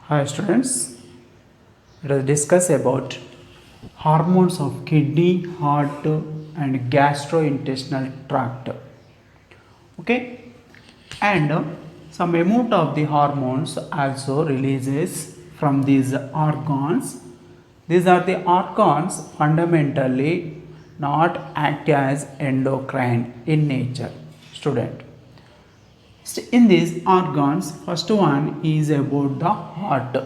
Hi students, let us discuss about hormones of kidney, heart and gastrointestinal tract. Okay, and some amount of the hormones also releases from these organs. These are the organs fundamentally not act as endocrine in nature. Student. In these organs, first one is about the heart.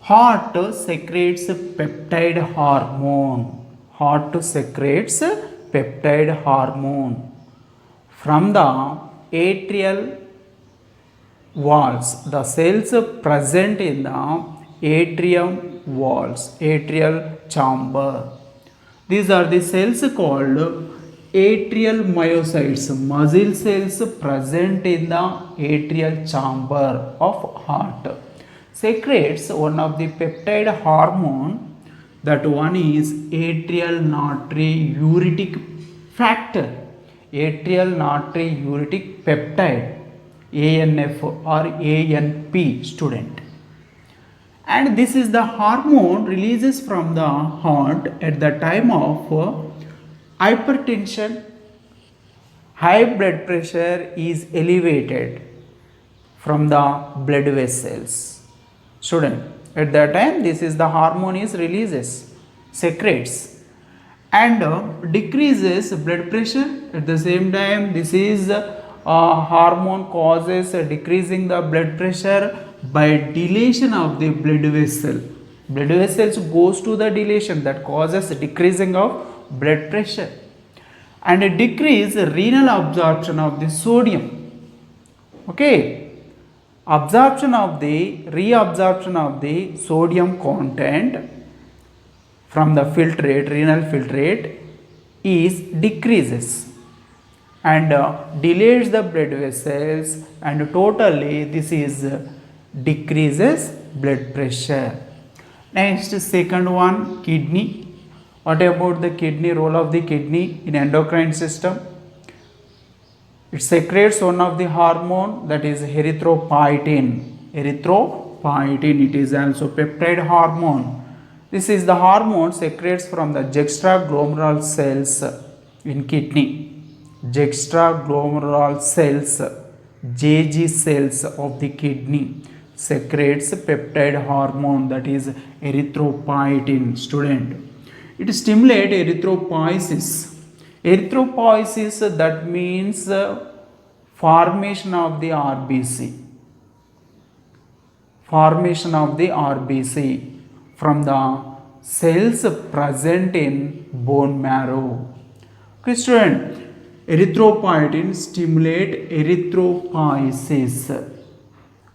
Heart secretes peptide hormone. Heart secretes peptide hormone from the atrial walls. The cells present in the atrium walls, atrial chamber. These are the cells called atrial myocytes, muscle cells present in the atrial chamber of heart. Secretes one of the peptide hormone, that one is atrial natriuretic factor, atrial natriuretic peptide, ANF or ANP student. And this is the hormone releases from the heart at the time of hypertension, high blood pressure is elevated from the blood vessels. Student, at that time this is the hormone is releases, secretes, and decreases blood pressure. At the same time this is hormone causes decreasing the blood pressure by dilation of the blood vessel. Blood vessels goes to the dilation, that causes decreasing of blood pressure and a decrease renal absorption of the sodium. Okay, absorption of the reabsorption of the sodium content from the filtrate, renal filtrate is decreases and delays the blood vessels, and totally this is decreases blood pressure. Next, second one, kidney. What about the kidney? Role of the kidney in endocrine system? It secretes one of the hormone, that is erythropoietin. Erythropoietin, it is also peptide hormone. This is the hormone secretes from the juxtaglomerular cells in kidney. Juxtaglomerular cells, JG cells of the kidney secretes peptide hormone, that is erythropoietin. Student, it stimulates erythropoiesis. Erythropoiesis, that means formation of the RBC. Formation of the RBC from the cells present in bone marrow. Okay, student, erythropoietin stimulate erythropoiesis,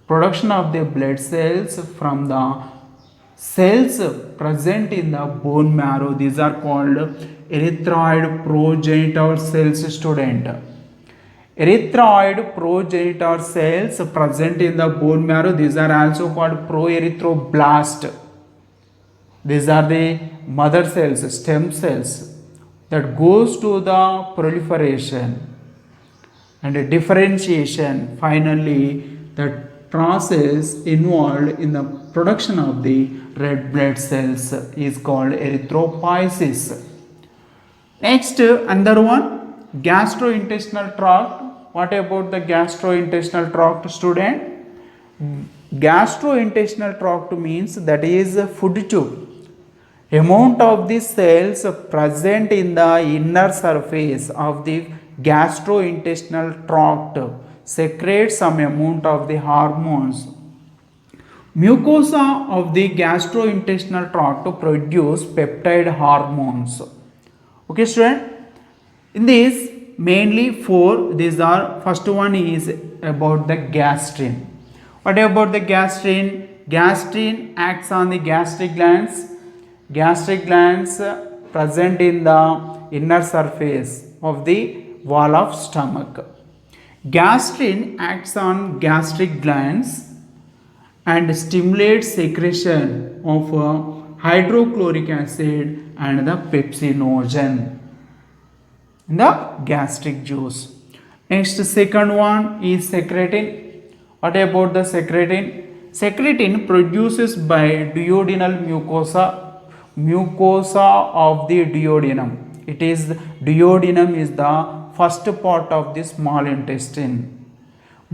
production of the blood cells from the cells present in the bone marrow. These are called erythroid progenitor cells. Student, erythroid progenitor cells present in the bone marrow, these are also called proerythroblast. These are the mother cells, stem cells that goes to the proliferation and differentiation. Finally, the process involved in the production of the red blood cells is called erythropoiesis. Next, another one, gastrointestinal tract. What about the gastrointestinal tract, student? Gastrointestinal tract means that is food tube. Amount of the cells present in the inner surface of the gastrointestinal tract secretes some amount of the hormones. Mucosa of the gastrointestinal tract produce peptide hormones. Okay, student, in these mainly four, these are, first one is about the gastrin. What about the gastrin? Gastrin acts on the gastric glands. Gastric glands present in the inner surface of the wall of stomach. Gastrin acts on gastric glands and stimulates secretion of hydrochloric acid and the pepsinogen in the gastric juice. Next, second one is secretin. What about the secretin? Secretin produces by duodenal mucosa of the duodenum. It is duodenum is the first part of the small intestine.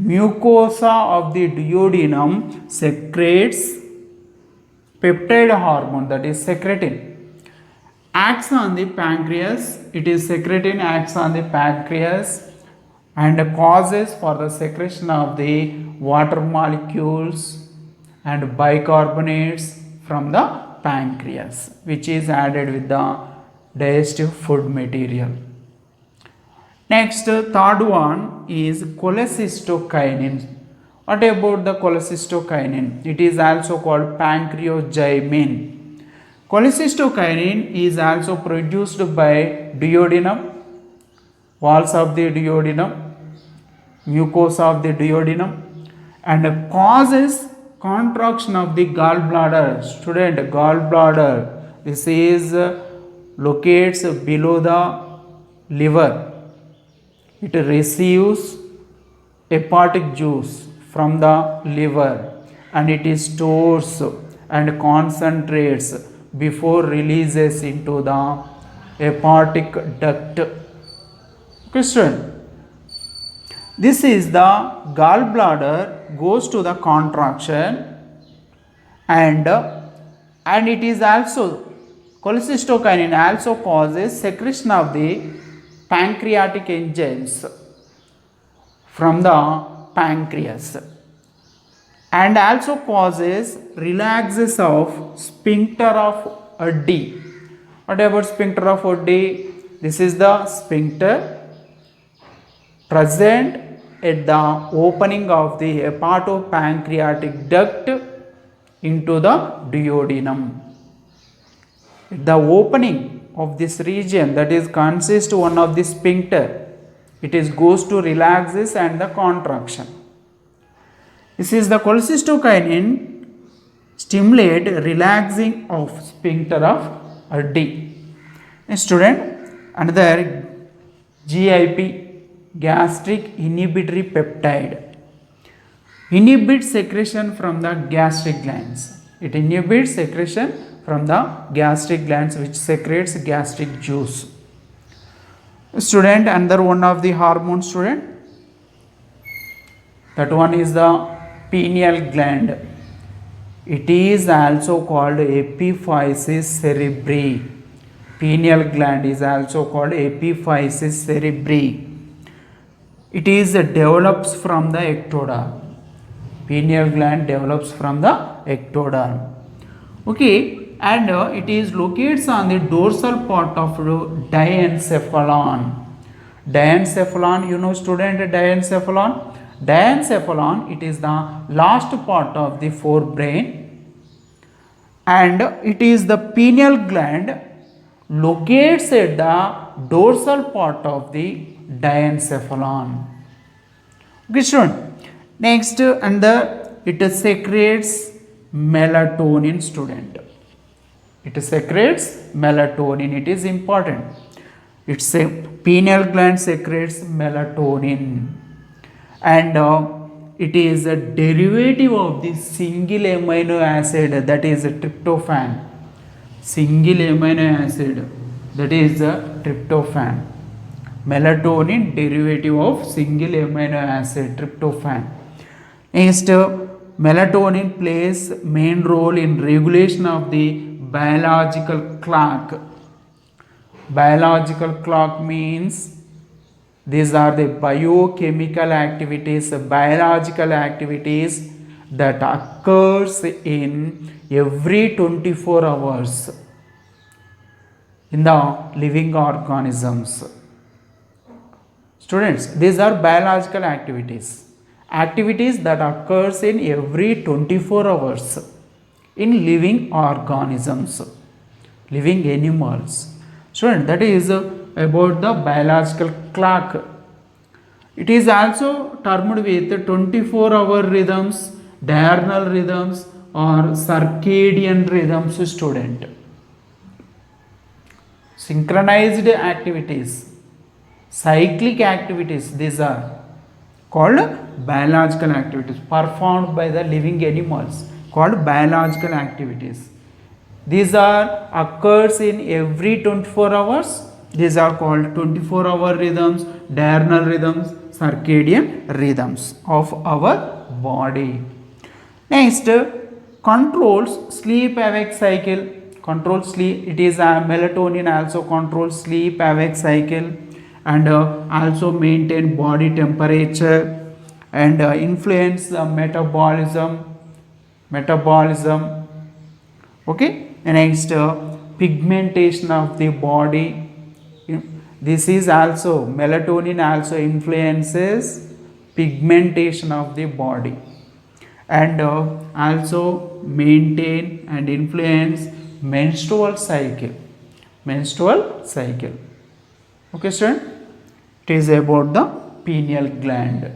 Mucosa of the duodenum secretes peptide hormone, that is secretin. Acts on the pancreas, it is secretin acts on the pancreas and causes for the secretion of the water molecules and bicarbonates from the pancreas, which is added with the digestive food material. Next, third one is cholecystokinin. What about the cholecystokinin? It is also called pancreogymin. Cholecystokinin is also produced by duodenum, walls of the duodenum, mucosa of the duodenum, and causes contraction of the gallbladder. Student, gallbladder, this is locates below the liver. It receives hepatic juice from the liver and it stores and concentrates before releases into the hepatic duct. Question. This is the gallbladder goes to the contraction and it is also cholecystokinin also causes secretion of the pancreatic enzymes from the pancreas and also causes relaxes of sphincter of Oddi. What about sphincter of Oddi? This is the sphincter present at the opening of the hepatopancreatic duct into the duodenum. The opening of this region, that is consists one of the sphincter, it is goes to relaxes and the contraction. This is the cholecystokinin stimulate relaxing of sphincter of Oddi. Student, another GIP, gastric inhibitory peptide, inhibits secretion from the gastric glands. It inhibits secretion from the gastric glands which secretes gastric juice. Student, another one of the hormone, student, that one is the pineal gland. It is also called epiphysis cerebri. Pineal gland is also called epiphysis cerebri. It is develops from the ectoderm. Pineal gland develops from the ectoderm. Okay, and it is located on the dorsal part of diencephalon. Diencephalon, you know student, diencephalon. Diencephalon, it is the last part of the forebrain and it is the pineal gland locates at the dorsal part of the diencephalon. Okay, student. Next, and it secretes melatonin, student. It secretes melatonin. It is important. It's a pineal gland secretes melatonin, and it is a derivative of the single amino acid, that is tryptophan. Single amino acid, that is tryptophan. Melatonin derivative of single amino acid tryptophan. Next, melatonin plays main role in regulation of the biological clock. Biological clock means these are the biochemical activities, biological activities that occurs in every 24 hours in the living organisms. Students, these are biological activities. Activities that occurs in every 24 hours in living organisms, living animals. Student, that is about the biological clock. It is also termed with 24-hour rhythms, diurnal rhythms or circadian rhythms, student. Synchronized activities, cyclic activities, these are called biological activities performed by the living animals called biological activities. These are occurs in every 24 hours. These are called 24-hour rhythms, diurnal rhythms, circadian rhythms of our body. Next, controls sleep awake cycle. Controls sleep. It is a melatonin also controls sleep awake cycle and also maintain body temperature and influence the metabolism. Okay. Next, pigmentation of the body. This is also melatonin also influences pigmentation of the body and also maintain and influence menstrual cycle. Okay, student, it is about the pineal gland.